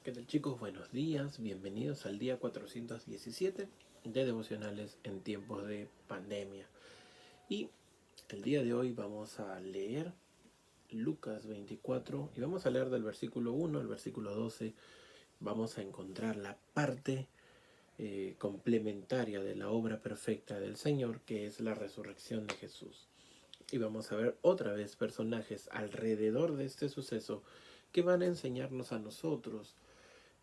¿Qué tal, chicos? Buenos días, bienvenidos al día 417 de devocionales en tiempos de pandemia. Y el día de hoy vamos a leer Lucas 24 y vamos a leer del versículo 1 al versículo 12. Vamos a encontrar la parte complementaria de la obra perfecta del Señor, que es la resurrección de Jesús. Y vamos a ver otra vez personajes alrededor de este suceso que van a enseñarnos a nosotros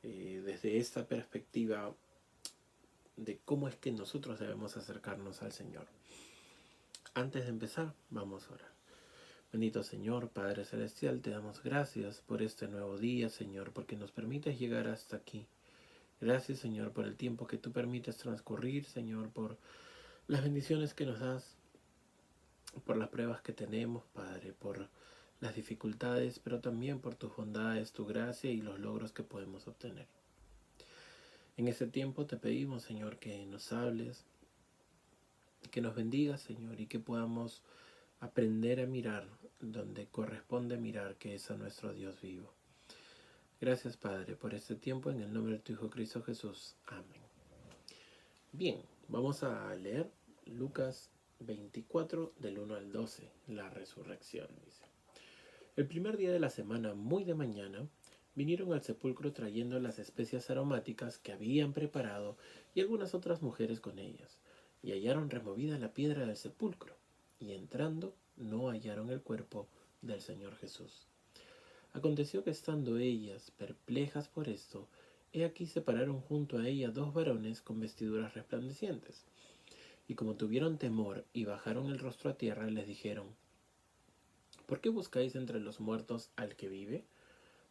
desde esta perspectiva de cómo es que nosotros debemos acercarnos al Señor. Antes de empezar, vamos a orar. Bendito Señor, Padre Celestial, te damos gracias por este nuevo día, Señor, porque nos permites llegar hasta aquí. Gracias, Señor, por el tiempo que tú permites transcurrir, Señor, por las bendiciones que nos das, por las pruebas que tenemos, Padre, por las dificultades, pero también por tus bondades, tu gracia y los logros que podemos obtener. En ese tiempo te pedimos, Señor, que nos hables, que nos bendigas, Señor, y que podamos aprender a mirar donde corresponde mirar, que es a nuestro Dios vivo. Gracias, Padre, por este tiempo, en el nombre de tu Hijo Cristo Jesús. Amén. Bien, vamos a leer Lucas 24 del 1 al 12, la resurrección, dice. El primer día de la semana, muy de mañana, vinieron al sepulcro trayendo las especias aromáticas que habían preparado y algunas otras mujeres con ellas, y hallaron removida la piedra del sepulcro, y entrando no hallaron el cuerpo del Señor Jesús. Aconteció que estando ellas perplejas por esto, he aquí se pararon junto a ella dos varones con vestiduras resplandecientes, y como tuvieron temor y bajaron el rostro a tierra, les dijeron: ¿Por qué buscáis entre los muertos al que vive?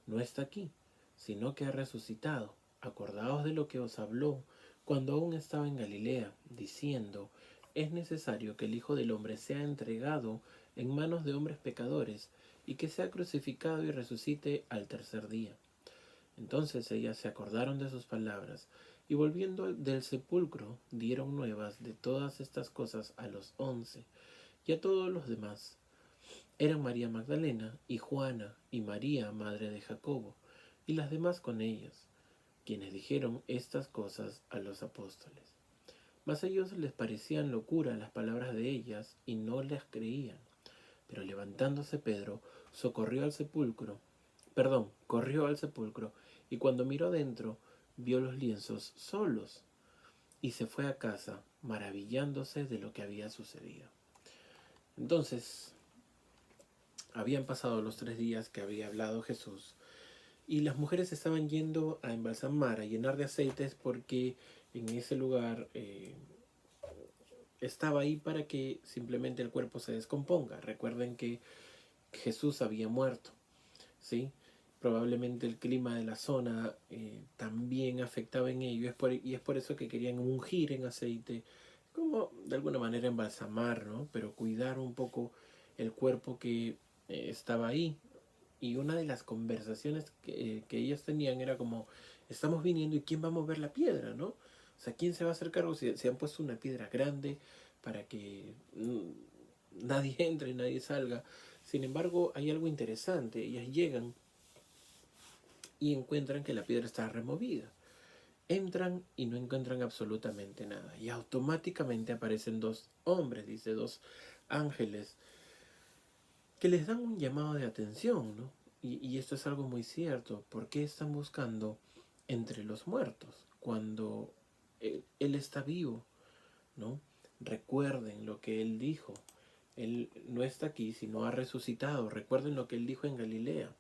No está aquí, sino que ha resucitado. Acordaos de lo que os habló cuando aún estaba en Galilea, diciendo: es necesario que el Hijo del Hombre sea entregado en manos de hombres pecadores, y que sea crucificado y resucite al tercer día. Entonces ellas se acordaron de sus palabras, y volviendo del sepulcro, dieron nuevas de todas estas cosas a los 11 y a todos los demás. Eran María Magdalena y Juana y María, madre de Jacobo, y las demás con ellas, quienes dijeron estas cosas a los apóstoles. Mas a ellos les parecían locura las palabras de ellas y no las creían. Pero levantándose Pedro, corrió al sepulcro, y cuando miró dentro, vio los lienzos solos, y se fue a casa, maravillándose de lo que había sucedido. Entonces, habían pasado los 3 días que había hablado Jesús, y las mujeres estaban yendo a embalsamar, a llenar de aceites, porque en ese lugar estaba ahí para que simplemente el cuerpo se descomponga. Recuerden que Jesús había muerto, ¿sí? Probablemente el clima de la zona también afectaba en ello, y es por eso que querían ungir en aceite, como de alguna manera embalsamar, ¿no? Pero cuidar un poco el cuerpo que estaba ahí. Y una de las conversaciones que ellas tenían era como: estamos viniendo, y ¿quién va a mover la piedra, no? O sea, ¿quién se va a hacer cargo si se han puesto una piedra grande para que nadie entre y nadie salga? Sin embargo, hay algo interesante. Ellas llegan y encuentran que la piedra está removida. Entran y no encuentran absolutamente nada. Y automáticamente aparecen dos hombres, dice, dos ángeles, que les dan un llamado de atención, ¿no? Y esto es algo muy cierto. ¿Por qué están buscando entre los muertos cuando él está vivo, ¿no? Recuerden lo que él dijo. Él no está aquí, sino ha resucitado. Recuerden lo que él dijo en Galilea.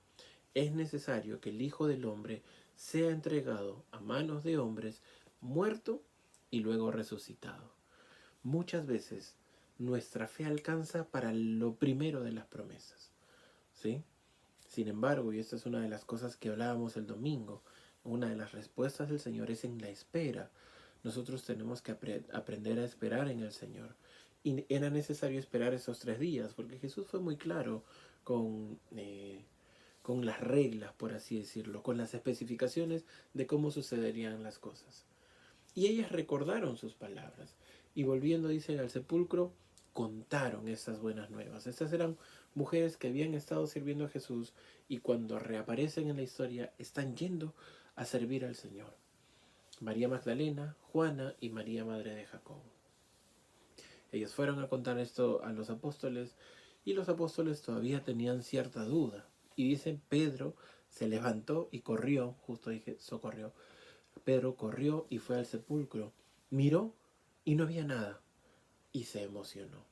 Es necesario que el Hijo del Hombre sea entregado a manos de hombres, muerto y luego resucitado. Muchas veces nuestra fe alcanza para lo primero de las promesas, ¿sí? Sin embargo, y esta es una de las cosas que hablábamos el domingo, una de las respuestas del Señor es en la espera. Nosotros tenemos que aprender a esperar en el Señor. Y era necesario esperar esos 3 días, porque Jesús fue muy claro con las reglas, por así decirlo, con las especificaciones de cómo sucederían las cosas. Y ellas recordaron sus palabras, y volviendo, dicen, al sepulcro, contaron esas buenas nuevas. Estas eran mujeres que habían estado sirviendo a Jesús, y cuando reaparecen en la historia están yendo a servir al Señor. María Magdalena, Juana y María, madre de Jacobo. Ellos fueron a contar esto a los apóstoles y los apóstoles todavía tenían cierta duda. Y dice, Pedro se levantó y corrió, justo dije, socorrió. Pedro corrió y fue al sepulcro, miró y no había nada y se emocionó.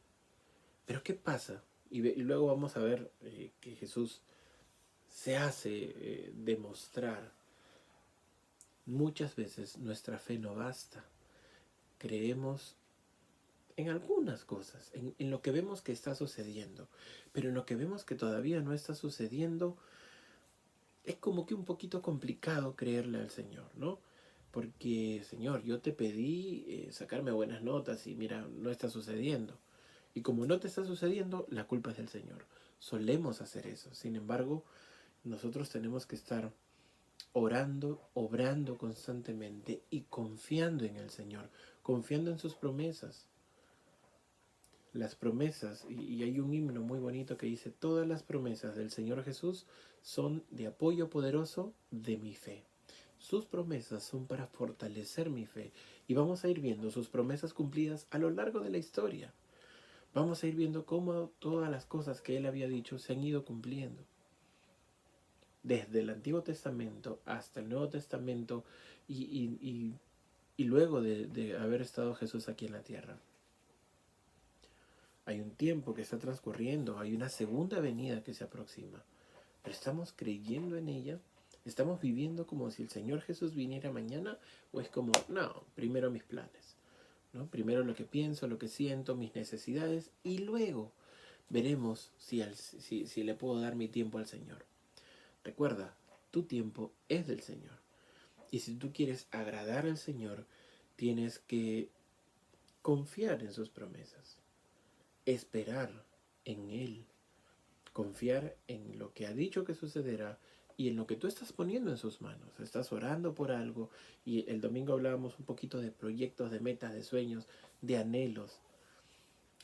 Pero ¿qué pasa? Y luego vamos a ver que Jesús se hace demostrar. Muchas veces nuestra fe no basta. Creemos en algunas cosas, en lo que vemos que está sucediendo, pero en lo que vemos que todavía no está sucediendo, es como que un poquito complicado creerle al Señor, ¿no? Porque, Señor, yo te pedí sacarme buenas notas y mira, no está sucediendo. Y como no te está sucediendo, la culpa es del Señor. Solemos hacer eso. Sin embargo, nosotros tenemos que estar orando, obrando constantemente y confiando en el Señor, confiando en sus promesas. Las promesas, y hay un himno muy bonito que dice, todas las promesas del Señor Jesús son de apoyo poderoso de mi fe. Sus promesas son para fortalecer mi fe y vamos a ir viendo sus promesas cumplidas a lo largo de la historia. Vamos a ir viendo cómo todas las cosas que Él había dicho se han ido cumpliendo. Desde el Antiguo Testamento hasta el Nuevo Testamento y luego de haber estado Jesús aquí en la tierra. Hay un tiempo que está transcurriendo, hay una segunda venida que se aproxima. Pero ¿estamos creyendo en ella? ¿Estamos viviendo como si el Señor Jesús viniera mañana? ¿O es como, no, primero mis planes, ¿no? Primero lo que pienso, lo que siento, mis necesidades, y luego veremos si le puedo dar mi tiempo al Señor? Recuerda, tu tiempo es del Señor. Y si tú quieres agradar al Señor, tienes que confiar en sus promesas, esperar en Él, confiar en lo que ha dicho que sucederá y en lo que tú estás poniendo en sus manos. Estás orando por algo y el domingo hablábamos un poquito de proyectos, de metas, de sueños, de anhelos.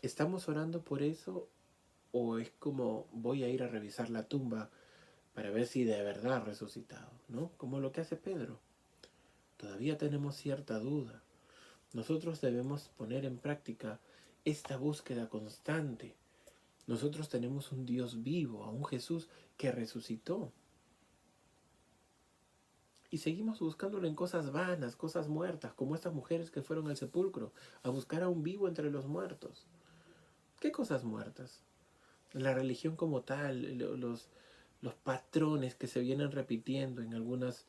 ¿Estamos orando por eso o es como voy a ir a revisar la tumba para ver si de verdad ha resucitado, ¿no? Como lo que hace Pedro. Todavía tenemos cierta duda. Nosotros debemos poner en práctica esta búsqueda constante. Nosotros tenemos un Dios vivo, a un Jesús que resucitó. Y seguimos buscándolo en cosas vanas, cosas muertas, como estas mujeres que fueron al sepulcro a buscar a un vivo entre los muertos. ¿Qué cosas muertas? La religión como tal, los patrones que se vienen repitiendo en algunas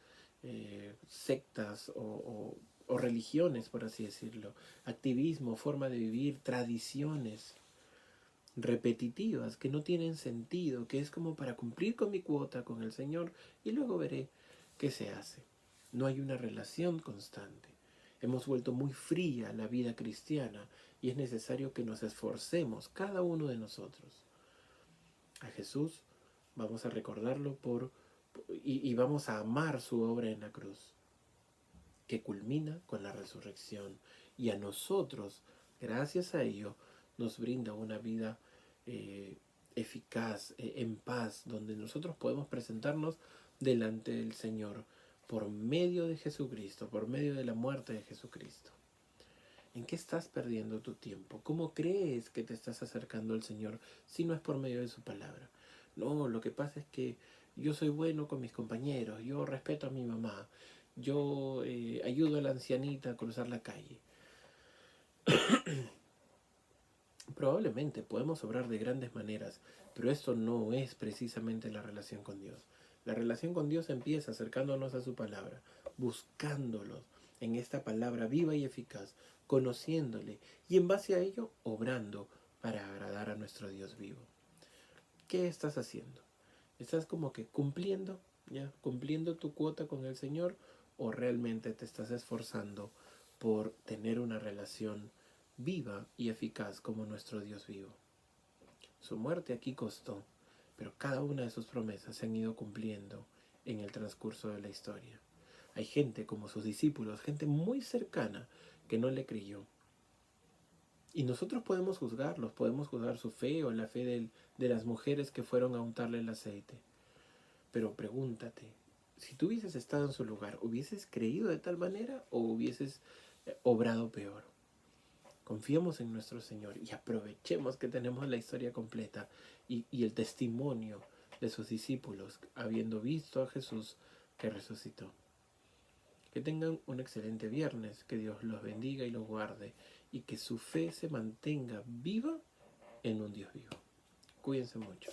sectas o religiones, por así decirlo. Activismo, forma de vivir, tradiciones repetitivas que no tienen sentido, que es como para cumplir con mi cuota con el Señor y luego veré qué se hace. No hay una relación constante. Hemos vuelto muy fría la vida cristiana y es necesario que nos esforcemos, cada uno de nosotros. A Jesús vamos a recordarlo y vamos a amar su obra en la cruz, que culmina con la resurrección. Y a nosotros, gracias a ello, nos brinda una vida eficaz, en paz, donde nosotros podemos presentarnos delante del Señor por medio de Jesucristo, por medio de la muerte de Jesucristo. ¿En qué estás perdiendo tu tiempo? ¿Cómo crees que te estás acercando al Señor si no es por medio de su palabra? No, lo que pasa es que yo soy bueno con mis compañeros, yo respeto a mi mamá, yo ayudo a la ancianita a cruzar la calle. Probablemente podemos obrar de grandes maneras, pero esto no es precisamente la relación con Dios. La relación con Dios empieza acercándonos a su palabra, buscándolos en esta palabra viva y eficaz, conociéndole y en base a ello obrando para agradar a nuestro Dios vivo. ¿Qué estás haciendo? ¿Estás como que cumpliendo, ya, cumpliendo tu cuota con el Señor o realmente te estás esforzando por tener una relación viva y eficaz como nuestro Dios vivo? Su muerte aquí costó, pero cada una de sus promesas se han ido cumpliendo en el transcurso de la historia. Hay gente como sus discípulos, gente muy cercana que no le creyó. Y nosotros podemos juzgarlos, podemos juzgar su fe o la fe de las mujeres que fueron a untarle el aceite. Pero pregúntate, si tú hubieses estado en su lugar, ¿hubieses creído de tal manera o hubieses obrado peor? Confiemos en nuestro Señor y aprovechemos que tenemos la historia completa y el testimonio de sus discípulos, habiendo visto a Jesús que resucitó. Que tengan un excelente viernes, que Dios los bendiga y los guarde, y que su fe se mantenga viva en un Dios vivo. Cuídense mucho.